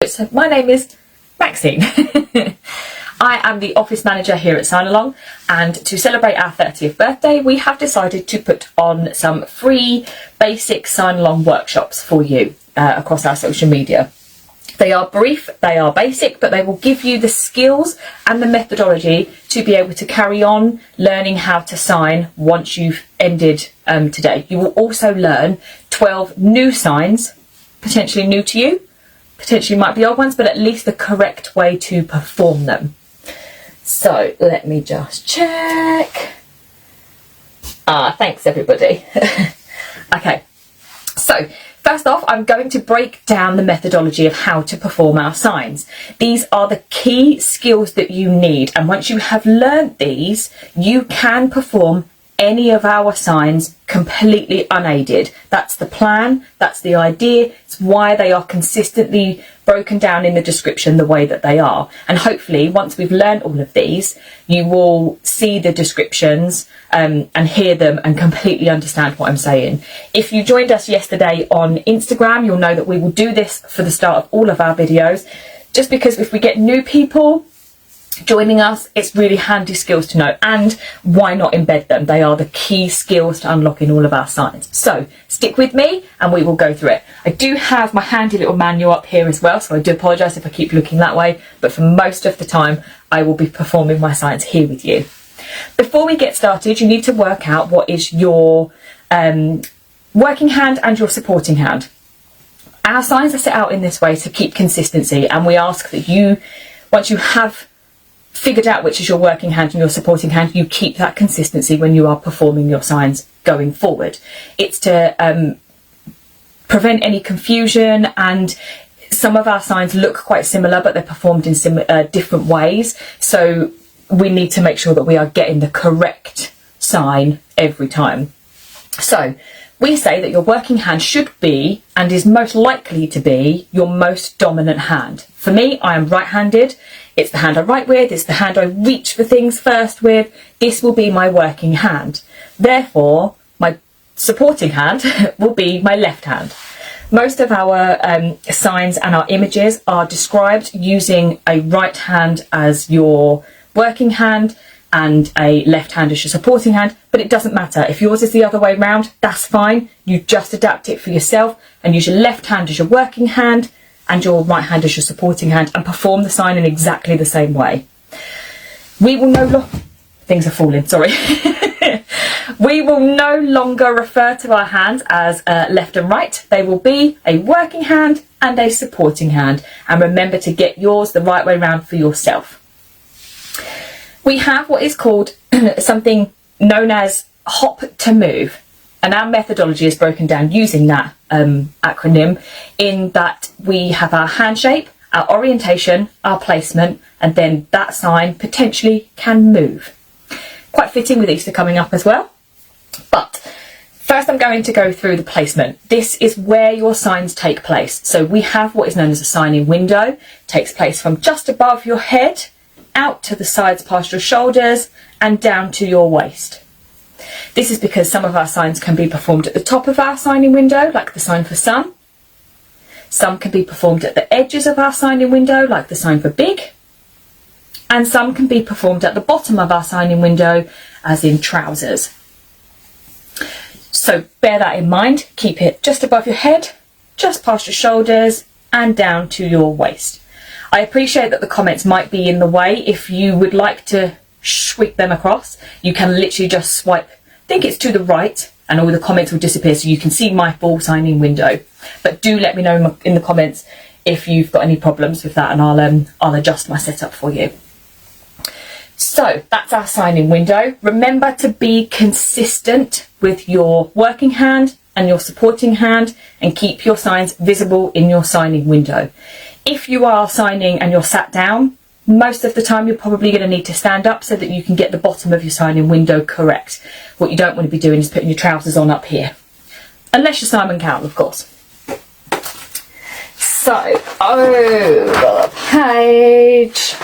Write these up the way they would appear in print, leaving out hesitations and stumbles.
So my name is Maxine. I am the office manager here at Signalong, and to celebrate our 30th birthday we have decided to put on some free basic Signalong workshops for you across our social media. They are brief, they are basic, but they will give you the skills and the methodology to be able to carry on learning how to sign once you've ended today. You will also learn 12 new signs, potentially new to you, potentially might be old ones, but at least the correct way to perform them. So let me just check. Thanks everybody. Okay, so first off, I'm going to break down the methodology of how to perform our signs. These are the key skills that you need, and once you have learnt these, you can perform any of our signs completely unaided. That's the plan, that's the idea, it's why they are consistently broken down in the description the way that they are. And hopefully once we've learned all of these, you will see the descriptions and hear them and completely understand what I'm saying. If you joined us yesterday on Instagram, you'll know that we will do this for the start of all of our videos, just because if we get new people joining us, it's really handy skills to know, and why not embed them? They are the key skills to unlocking all of our signs. So stick with me and we will go through it. I do have my handy little manual up here as well, so I do apologise if I keep looking that way, but for most of the time I will be performing my signs here with you. Before we get started, you need to work out what is your working hand and your supporting hand. Our signs are set out in this way to keep consistency, and we ask that you, once you have figured out which is your working hand and your supporting hand, you keep that consistency when you are performing your signs going forward. It's to prevent any confusion, and some of our signs look quite similar but they're performed in different ways, so we need to make sure that we are getting the correct sign every time. So we say that your working hand should be, and is most likely to be, your most dominant hand. For me, I am right-handed. It's the hand I write with, it's the hand I reach for things first with. This will be my working hand. Therefore, my supporting hand will be my left hand. Most of our signs and our images are described using a right hand as your working hand and a left hand as your supporting hand, but it doesn't matter. If yours is the other way around, that's fine. You just adapt it for yourself and use your left hand as your working hand and your right hand as your supporting hand, and perform the sign in exactly the same way. We will no longer, things are falling, sorry. We will no longer refer to our hands as left and right. They will be a working hand and a supporting hand, and remember to get yours the right way around for yourself. We have what is called something known as hop to move, and our methodology is broken down using that acronym, in that we have our hand shape, our orientation, our placement, and then that sign potentially can move. Quite fitting with Easter coming up as well. But first I'm going to go through the placement. This is where your signs take place. So we have what is known as a signing window. It takes place from just above your head, out to the sides past your shoulders, and down to your waist. This is because some of our signs can be performed at the top of our signing window, like the sign for sun. Some can be performed at the edges of our signing window, like the sign for big. And some can be performed at the bottom of our signing window, as in trousers. So bear that in mind. Keep it just above your head, just past your shoulders, and down to your waist. I appreciate that the comments might be in the way. If you would like to sweep them across, you can literally just swipe, I think it's to the right, and all the comments will disappear so you can see my full signing window. But do let me know in the comments if you've got any problems with that, and I'll adjust my setup for you. So that's our signing window. Remember to be consistent with your working hand and your supporting hand, and keep your signs visible in your signing window. If you are signing and you're sat down, most of the time you're probably going to need to stand up so that you can get the bottom of your signing window correct. What you don't want to be doing is putting your trousers on up here. Unless you're Simon Cowell, of course. So, over the page,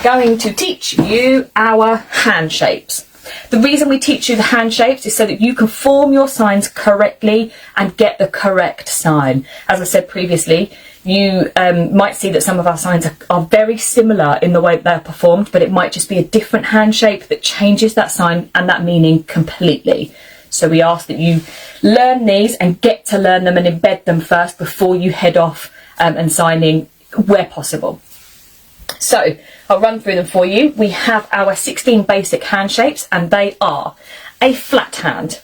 going to teach you our hand shapes. The reason we teach you the hand shapes is so that you can form your signs correctly and get the correct sign. As I said previously, you might see that some of our signs are very similar in the way that they're performed, but it might just be a different hand shape that changes that sign and that meaning completely. So we ask that you learn these and get to learn them and embed them first before you head off and signing where possible. So I'll run through them for you. We have our 16 basic hand shapes, and they are a flat hand.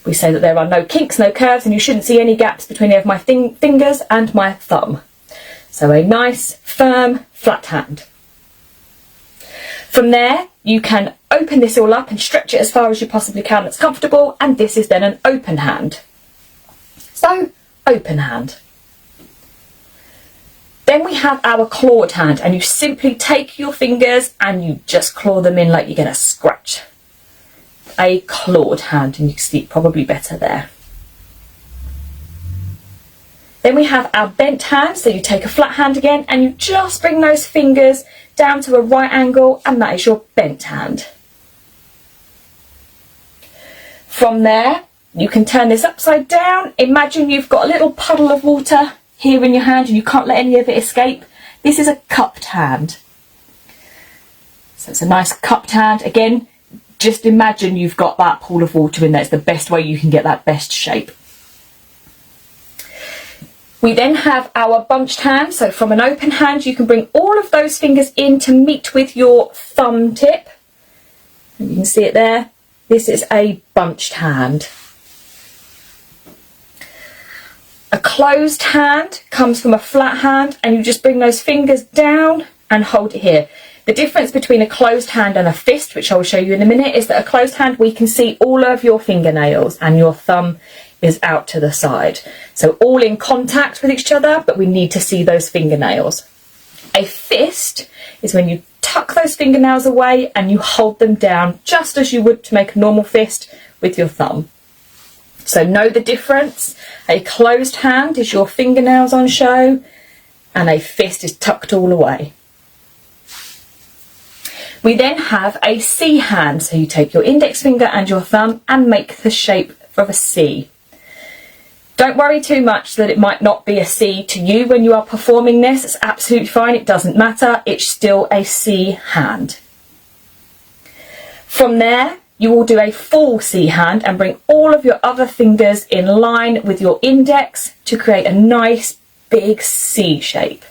We say that there are no kinks, no curves, and you shouldn't see any gaps between any of my fingers and my thumb. So a nice, firm, flat hand. From there, you can open this all up and stretch it as far as you possibly can that's comfortable, and this is then an open hand. So, open hand. Then we have our clawed hand, and you simply take your fingers and you just claw them in like you're going to scratch. A clawed hand, and you can see it probably better there. Then we have our bent hand, so you take a flat hand again and you just bring those fingers down to a right angle, and that is your bent hand. From there, you can turn this upside down. Imagine you've got a little puddle of water here in your hand and you can't let any of it escape. This is a cupped hand. So it's a nice cupped hand. Again, just imagine you've got that pool of water in there. It's the best way you can get that best shape. We then have our bunched hand. So from an open hand, you can bring all of those fingers in to meet with your thumb tip. And you can see it there. This is a bunched hand. A closed hand comes from a flat hand, and you just bring those fingers down and hold it here. The difference between a closed hand and a fist, which I will show you in a minute, is that a closed hand, we can see all of your fingernails and your thumb is out to the side. So all in contact with each other, but we need to see those fingernails. A fist is when you tuck those fingernails away and you hold them down just as you would to make a normal fist with your thumb. So know the difference. A closed hand is your fingernails on show, and a fist is tucked all away. We then have a C hand. So you take your index finger and your thumb and make the shape of a C. Don't worry too much that it might not be a C to you when you are performing this. It's absolutely fine. It doesn't matter. It's still a C hand. From there, you will do a full C hand and bring all of your other fingers in line with your index to create a nice big C shape.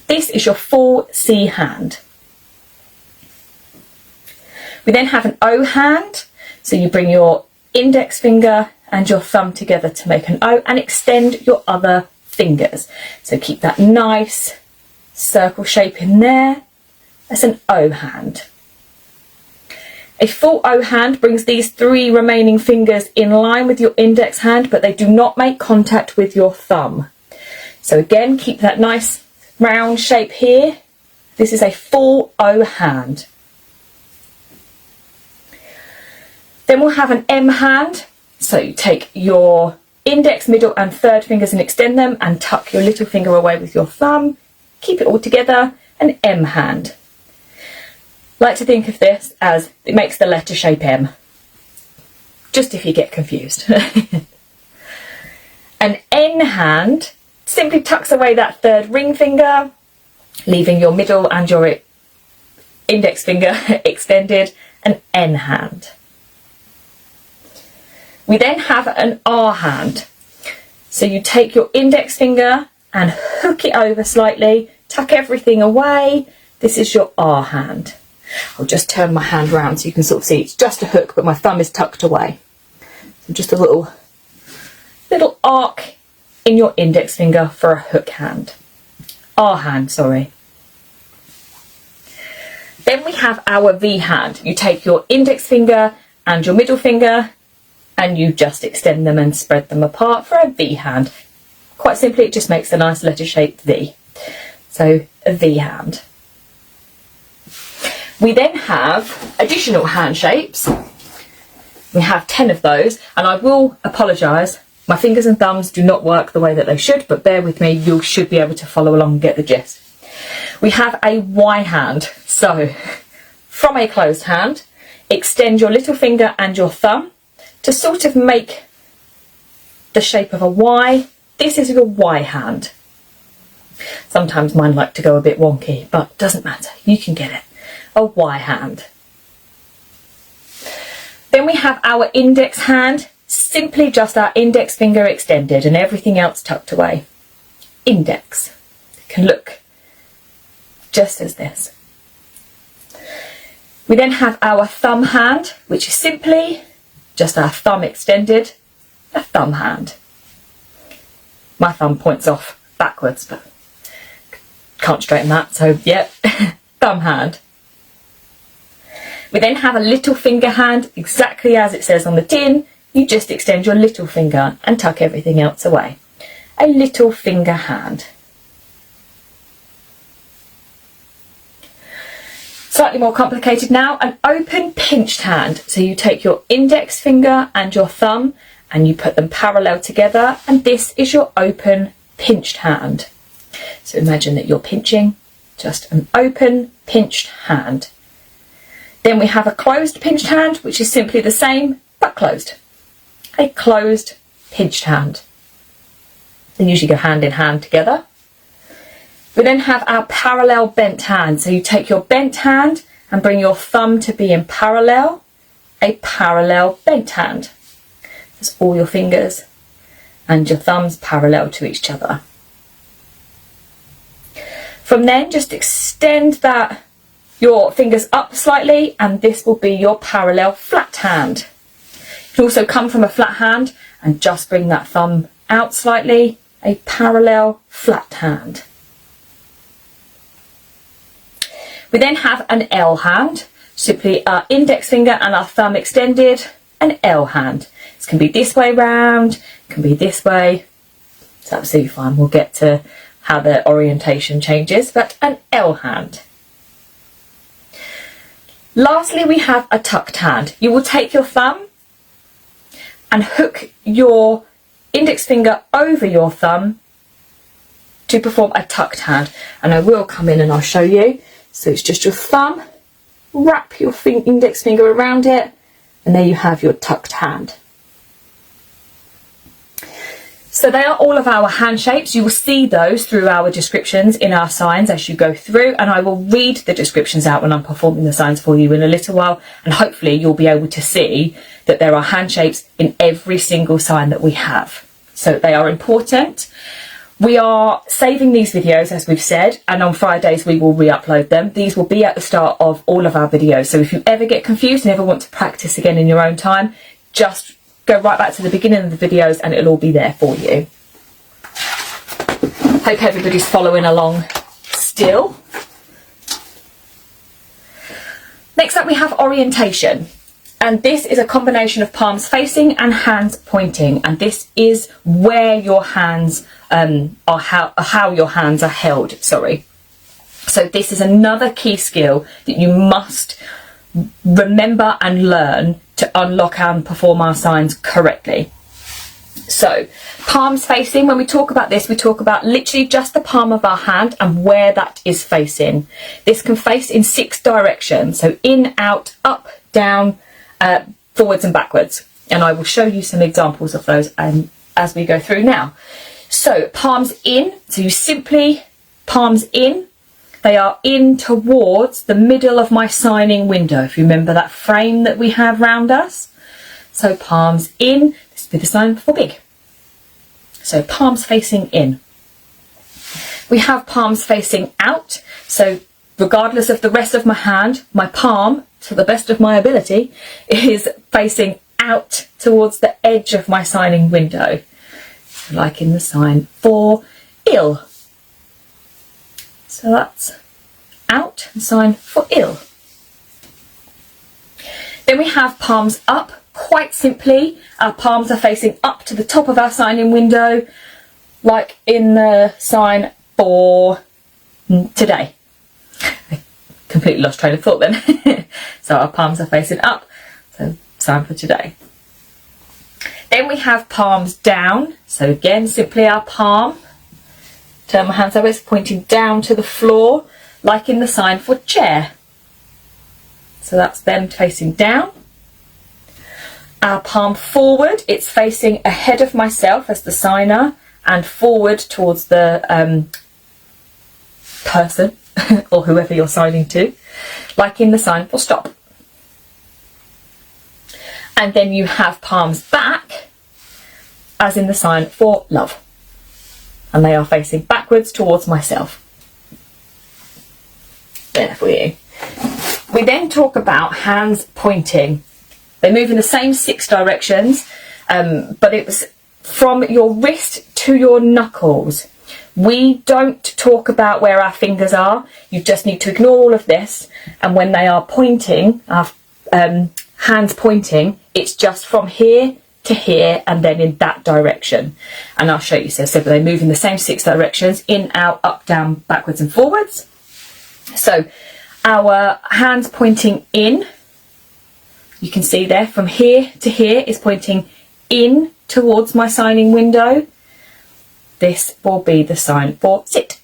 This is your full C hand. We then have an O hand. So you bring your index finger and your thumb together to make an O and extend your other fingers. So keep that nice circle shape in there. That's an O hand. A full O hand brings these three remaining fingers in line with your index hand, but they do not make contact with your thumb. So again, keep that nice round shape here. This is a full O hand. Then we'll have an M hand. So you take your index, middle and third fingers and extend them and tuck your little finger away with your thumb. Keep it all together, an M hand. Like to think of this as it makes the letter shape M, just if you get confused. An N hand simply tucks away that third ring finger, leaving your middle and your index finger extended, an N hand. We then have an R hand. So you take your index finger and hook it over slightly, tuck everything away. This is your R hand. I'll just turn my hand around so you can sort of see it's just a hook, but my thumb is tucked away. So just a little arc in your index finger for a hook hand. R hand, sorry. Then we have our V hand. You take your index finger and your middle finger and you just extend them and spread them apart for a V hand. Quite simply, it just makes a nice letter shape V. So a V hand. We then have additional hand shapes. We have 10 of those, and I will apologise. My fingers and thumbs do not work the way that they should, but bear with me, you should be able to follow along and get the gist. We have a Y hand. So from a closed hand, extend your little finger and your thumb to sort of make the shape of a Y. This is your Y hand. Sometimes mine like to go a bit wonky, but doesn't matter, you can get it. A Y hand. Then we have our index hand, simply just our index finger extended and everything else tucked away. Index. It can look just as this. We then have our thumb hand, which is simply just our thumb extended, a thumb hand. My thumb points off backwards, but can't straighten that, so yep, thumb hand. We then have a little finger hand, exactly as it says on the tin. You just extend your little finger and tuck everything else away. A little finger hand. Slightly more complicated now, an open pinched hand. So you take your index finger and your thumb and you put them parallel together, and this is your open pinched hand. So imagine that you're pinching, just an open pinched hand. Then we have a closed pinched hand, which is simply the same, but closed. A closed pinched hand. They usually go hand in hand together. We then have our parallel bent hand. So you take your bent hand and bring your thumb to be in parallel. A parallel bent hand. That's all your fingers and your thumbs parallel to each other. From then, just extend your fingers up slightly, and this will be your parallel flat hand. You can also come from a flat hand and just bring that thumb out slightly, a parallel flat hand. We then have an L hand, simply our index finger and our thumb extended, an L hand. This can be this way round, it can be this way, it's absolutely fine. We'll get to how the orientation changes, but an L hand. Lastly, we have a tucked hand. You will take your thumb and hook your index finger over your thumb to perform a tucked hand. And I will come in and I'll show you. So it's just your thumb, wrap your index finger around it, and there you have your tucked hand. So they are all of our hand shapes. You will see those through our descriptions in our signs as you go through, and I will read the descriptions out when I'm performing the signs for you in a little while, and hopefully you'll be able to see that there are hand shapes in every single sign that we have. So they are important. We are saving these videos, as we've said, and on Fridays we will re-upload them. These will be at the start of all of our videos, so if you ever get confused and ever want to practice again in your own time, just go right back to the beginning of the videos and it'll all be there for you. Hope everybody's following along still. Next up we have orientation, and this is a combination of palms facing and hands pointing, and this is where your hands are how your hands are held, sorry. So this is another key skill that you must remember and learn to unlock and perform our signs correctly. So palms facing, when we talk about this, we talk about literally just the palm of our hand and where that is facing. This can face in 6 directions, so in, out, up, down, forwards and backwards, and I will show you some examples of those as we go through now. So palms in, so you simply palms in. They are in towards the middle of my signing window. If you remember that frame that we have round us. So palms in, this will be the sign for big. So palms facing in. We have palms facing out. So regardless of the rest of my hand, my palm, to the best of my ability, is facing out towards the edge of my signing window. Like in the sign for ill. So that's out, and sign for ill. Then we have palms up. Quite simply, our palms are facing up to the top of our signing window, like in the sign for today. I completely lost train of thought then. So our palms are facing up, so sign for today. Then we have palms down. So again, simply our palm. Turn my hands over, it's pointing down to the floor, like in the sign for chair. So that's them facing down. Our palm forward, it's facing ahead of myself as the signer and forward towards the person or whoever you're signing to, like in the sign for stop. And then you have palms back, as in the sign for love. And they are facing backwards towards myself. There for you. We then talk about hands pointing. They move in the same 6 directions, but it was from your wrist to your knuckles. We don't talk about where our fingers are. You just need to ignore all of this. And when they are pointing, our hands pointing, it's just from here to here and then in that direction. And I'll show you. So they move in the same 6 directions: in, out, up, down, backwards and forwards. So our hands pointing in, you can see there from here to here is pointing in towards my signing window. This will be the sign for sit.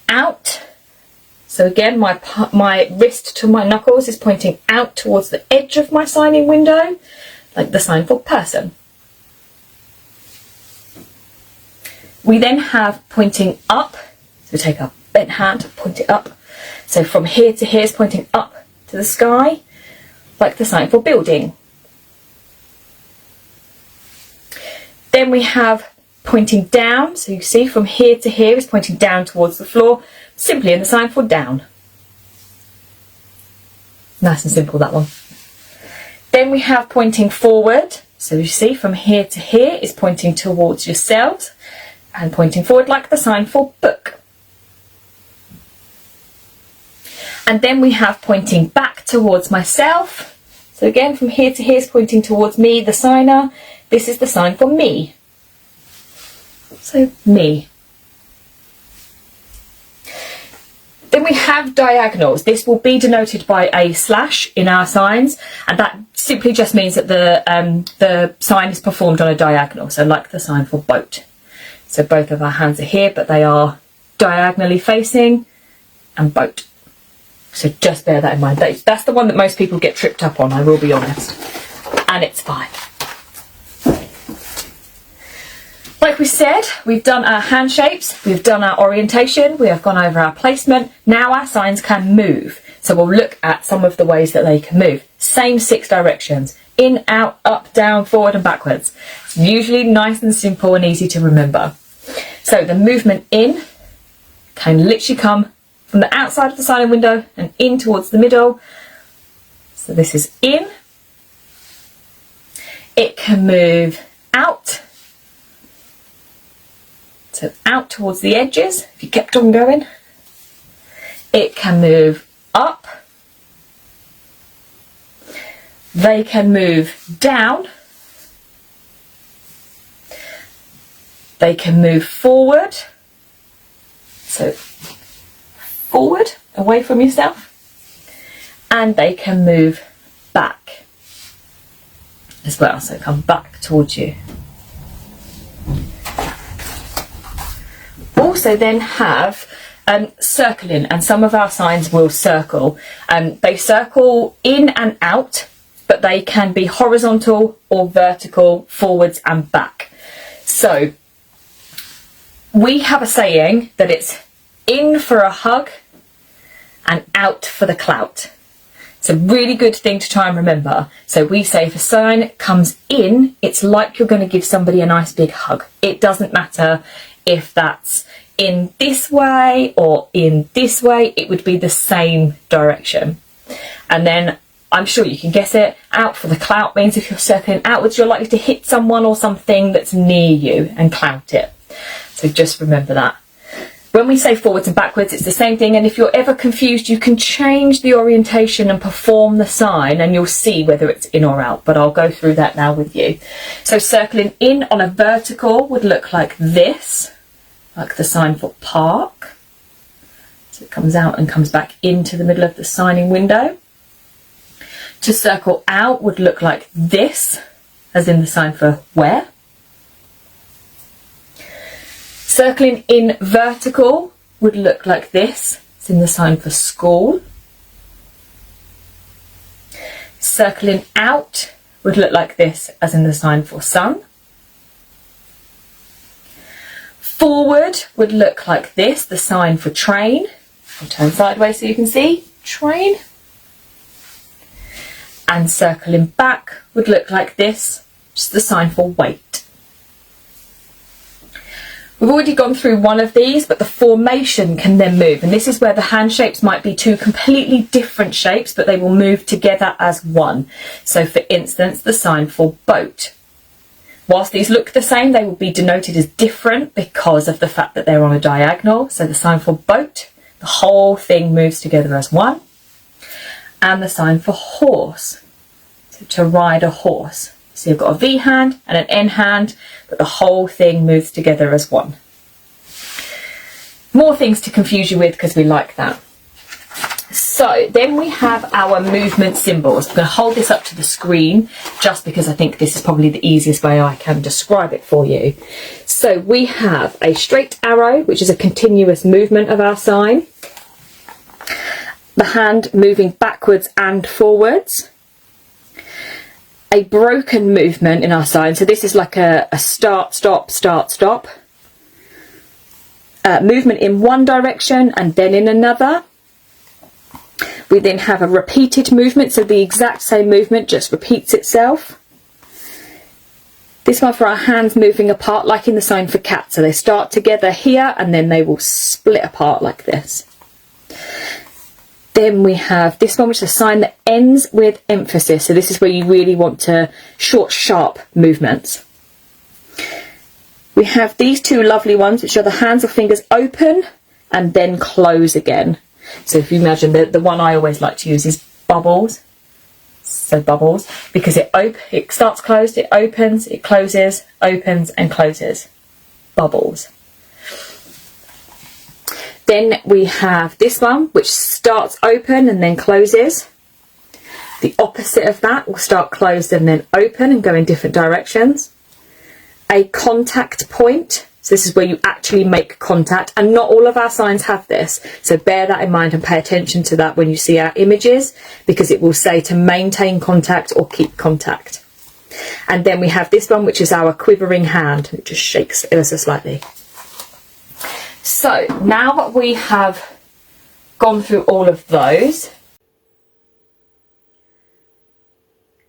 Out. So again, my wrist to my knuckles is pointing out towards the edge of my signing window, like the sign for person. We then have pointing up. So we take our bent hand, point it up. So from here to here is pointing up to the sky, like the sign for building. Then we have pointing down. So you see from here to here is pointing down towards the floor, simply in the sign for down. Nice and simple, that one. Then we have pointing forward. So you see from here to here is pointing towards yourselves and pointing forward like the sign for book. And then we have pointing back towards myself. So again, from here to here is pointing towards me, the signer. This is the sign for me. So me. Then we have diagonals. This will be denoted by a slash in our signs, and that simply just means that the sign is performed on a diagonal, so like the sign for boat. So both of our hands are here, but they are diagonally facing, and boat. So just bear that in mind. That's the one that most people get tripped up on, I will be honest. And it's fine. Like we said, we've done our hand shapes, we've done our orientation, we have gone over our placement. Now our signs can move. So we'll look at some of the ways that they can move. Same 6 directions: in, out, up, down, forward and backwards. It's usually nice and simple and easy to remember. So the movement in can literally come from the outside of the signing window and in towards the middle. So this is in. It can move out. So out towards the edges, if you kept on going. It can move up. They can move down. They can move forward. So forward, away from yourself. And they can move back as well. So come back towards you. Also then have circling, and some of our signs will circle. They circle in and out, but they can be horizontal or vertical, forwards and back. So we have a saying that it's in for a hug and out for the clout. It's a really good thing to try and remember. So we say if a sign comes in, it's like you're going to give somebody a nice big hug. It doesn't matter if that's in this way or in this way, it would be the same direction. And then I'm sure you can guess it, out for the clout means if you're circling outwards, you're likely to hit someone or something that's near you and clout it. So just remember that. When we say forwards and backwards, it's the same thing. And if you're ever confused, you can change the orientation and perform the sign and you'll see whether it's in or out. But I'll go through that now with you. So circling in on a vertical would look like this, like the sign for park. So it comes out and comes back into the middle of the signing window. To circle out would look like this, as in the sign for where. Circling in vertical would look like this. It's in the sign for school. Circling out would look like this, as in the sign for sun. Forward would look like this, the sign for train. I'll turn sideways so you can see, train. And circling back would look like this, just the sign for wait. We've already gone through one of these, but the formation can then move. And this is where the hand shapes might be two completely different shapes, but they will move together as one. So for instance, the sign for boat. Whilst these look the same, they will be denoted as different because of the fact that they're on a diagonal. So the sign for boat, the whole thing moves together as one. And the sign for horse, so to ride a horse. So you've got a V hand and an N hand, but the whole thing moves together as one. More things to confuse you with because we like that. So then we have our movement symbols. I'm going to hold this up to the screen just because I think this is probably the easiest way I can describe it for you. So we have a straight arrow, which is a continuous movement of our sign. The hand moving backwards and forwards. A broken movement in our sign. So this is like a start, stop, start, stop. Movement in one direction and then in another. We then have a repeated movement, so the exact same movement just repeats itself. This one for our hands moving apart, like in the sign for cat. So they start together here and then they will split apart like this. Then we have this one, which is a sign that ends with emphasis. So this is where you really want to short, sharp movements. We have these two lovely ones, which are the hands or fingers open and then close again. So if you imagine the one I always like to use is bubbles. So bubbles, because it starts closed, it opens, it closes, opens and closes. Bubbles. Then we have this one, which starts open and then closes. The opposite of that will start closed and then open and go in different directions. A contact point. So this is where you actually make contact, and not all of our signs have this. So bear that in mind and pay attention to that when you see our images, because it will say to maintain contact or keep contact. And then we have this one, which is our quivering hand. It just shakes ever so slightly. So now that we have gone through all of those,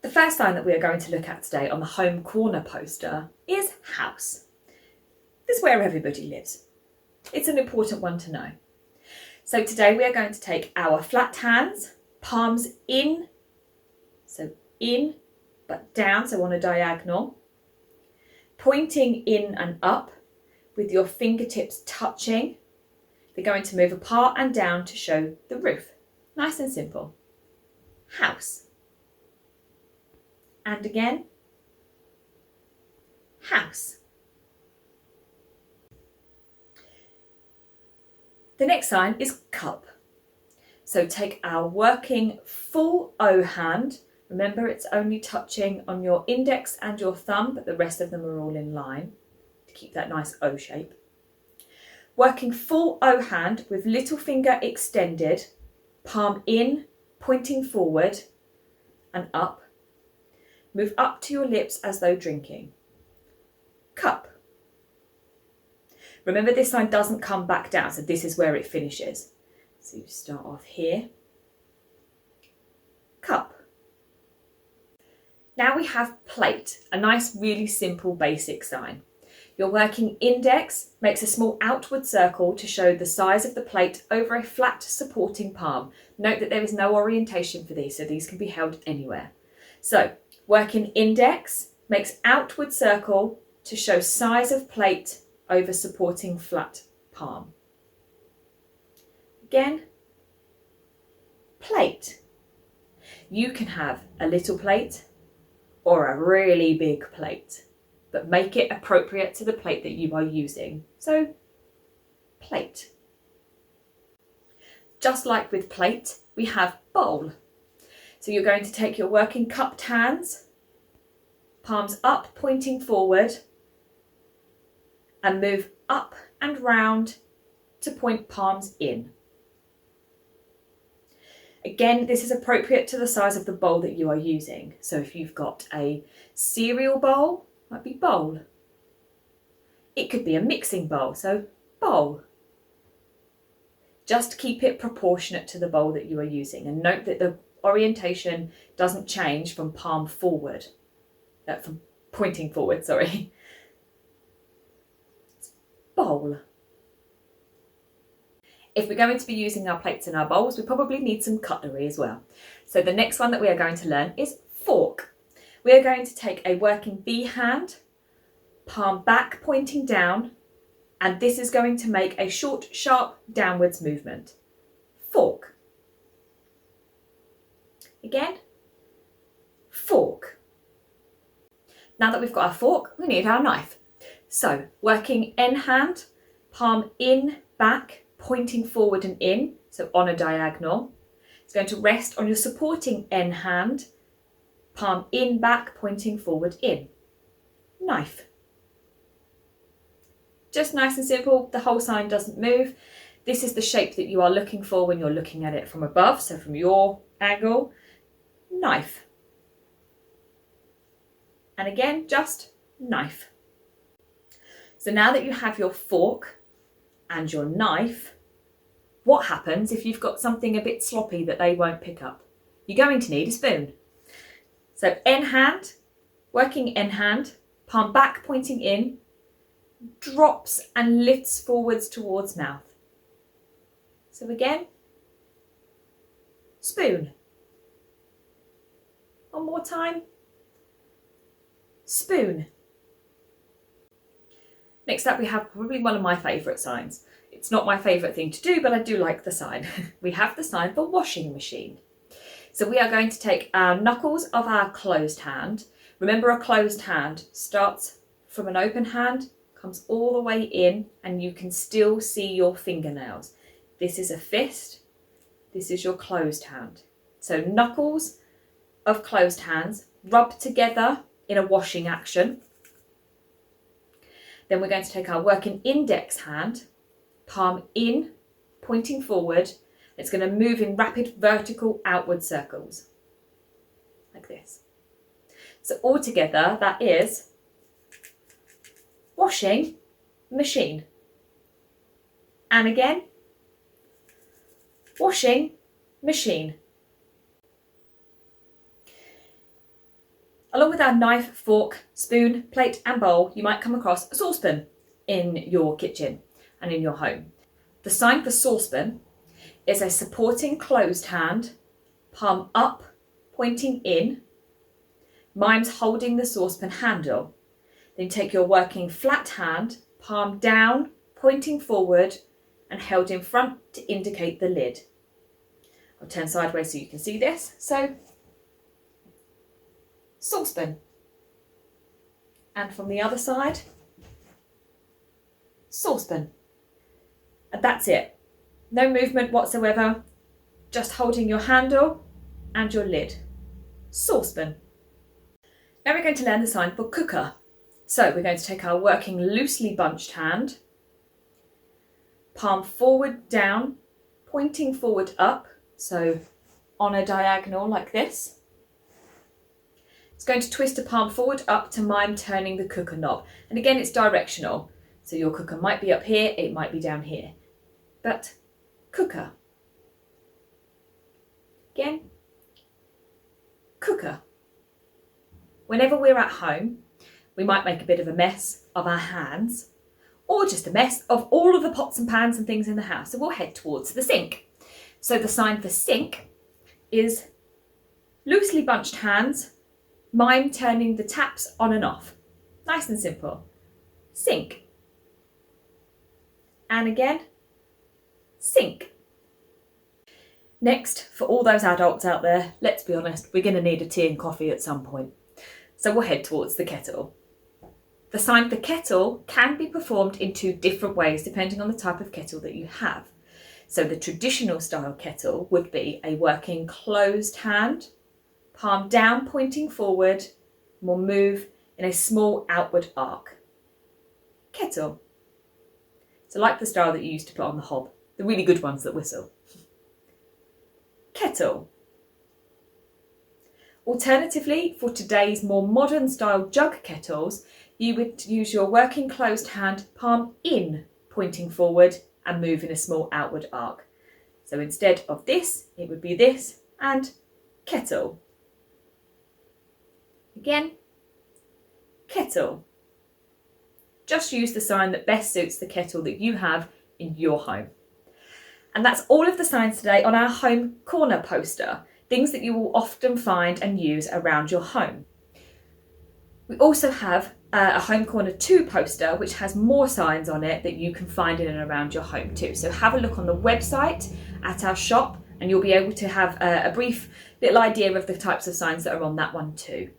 the first sign that we are going to look at today on the home corner poster is house. This is where everybody lives. It's an important one to know. So today we are going to take our flat hands, palms in, so in but down, so on a diagonal, pointing in and up with your fingertips touching. They're going to move apart and down to show the roof. Nice and simple. House. And again, house. The next sign is cup. So take our working full O hand. Remember, it's only touching on your index and your thumb, but the rest of them are all in line to keep that nice O shape. Working full O hand with little finger extended, palm in, pointing forward and up. Move up to your lips as though drinking. Cup. Remember, this sign doesn't come back down, so this is where it finishes. So you start off here. Cup. Now we have plate, a nice, really simple, basic sign. Your working index makes a small outward circle to show the size of the plate over a flat supporting palm. Note that there is no orientation for these, so these can be held anywhere. So, working index makes outward circle to show size of plate over supporting flat palm. Again, plate. You can have a little plate or a really big plate, but make it appropriate to the plate that you are using. So, plate. Just like with plate, we have bowl. So you're going to take your working cupped hands, palms up, pointing forward, and move up and round to point palms in. Again, this is appropriate to the size of the bowl that you are using. So if you've got a cereal bowl, might be bowl. It could be a mixing bowl, so bowl. Just keep it proportionate to the bowl that you are using, and note that the orientation doesn't change from palm forward, from pointing forward, sorry. Bowl. If we're going to be using our plates and our bowls, we probably need some cutlery as well. So the next one that we are going to learn is fork. We are going to take a working V hand, palm back pointing down, and this is going to make a short, sharp downwards movement. Fork. Again, fork. Now that we've got our fork, we need our knife. So working N hand, palm in, back, pointing forward and in, so on a diagonal. It's going to rest on your supporting N hand, palm in, back, pointing forward, in. Knife. Just nice and simple, the whole sign doesn't move. This is the shape that you are looking for when you're looking at it from above, so from your angle. Knife. And again, just knife. So now that you have your fork and your knife, what happens if you've got something a bit sloppy that they won't pick up? You're going to need a spoon. So N hand, working N hand, palm back pointing in, drops and lifts forwards towards mouth. So again, spoon. One more time, spoon. Next up we have probably one of my favourite signs. It's not my favourite thing to do, but I do like the sign. We have the sign for washing machine. So we are going to take our knuckles of our closed hand. Remember, a closed hand starts from an open hand, comes all the way in, and you can still see your fingernails. This is a fist, this is your closed hand. So knuckles of closed hands rub together in a washing action. Then we're going to take our working index hand, palm in, pointing forward. It's going to move in rapid vertical outward circles, like this. So altogether, that is washing machine. And again, washing machine. Along with our knife, fork, spoon, plate and bowl, you might come across a saucepan in your kitchen and in your home. The sign for saucepan is a supporting closed hand, palm up, pointing in, mimes holding the saucepan handle. Then take your working flat hand, palm down, pointing forward and held in front to indicate the lid. I'll turn sideways so you can see this. So, saucepan. And from the other side, saucepan. And that's it. No movement whatsoever, just holding your handle and your lid. Saucepan. Now we're going to learn the sign for cooker. So we're going to take our working loosely bunched hand, palm forward down, pointing forward up, so on a diagonal like this. It's going to twist a palm forward up to mime turning the cooker knob. And again, it's directional. So your cooker might be up here, it might be down here. But cooker. Again, cooker. Whenever we're at home, we might make a bit of a mess of our hands, or just a mess of all of the pots and pans and things in the house. So we'll head towards the sink. So the sign for sink is loosely bunched hands, mime turning the taps on and off. Nice and simple. Sink. And again, sink. Next, for all those adults out there, let's be honest, we're going to need a tea and coffee at some point. So we'll head towards the kettle. The sign for kettle can be performed in two different ways depending on the type of kettle that you have. So the traditional style kettle would be a working closed hand, palm down pointing forward, and will move in a small outward arc. Kettle. So like the style that you used to put on the hob, the really good ones that whistle. Kettle. Alternatively, for today's more modern style jug kettles, you would use your working closed hand, palm in, pointing forward and moving a small outward arc. So instead of this, it would be this and kettle. Again, kettle. Just use the sign that best suits the kettle that you have in your home. And that's all of the signs today on our home corner poster, things that you will often find and use around your home. We also have a Home Corner 2 poster which has more signs on it that you can find in and around your home too. So have a look on the website at our shop and you'll be able to have a brief little idea of the types of signs that are on that one too.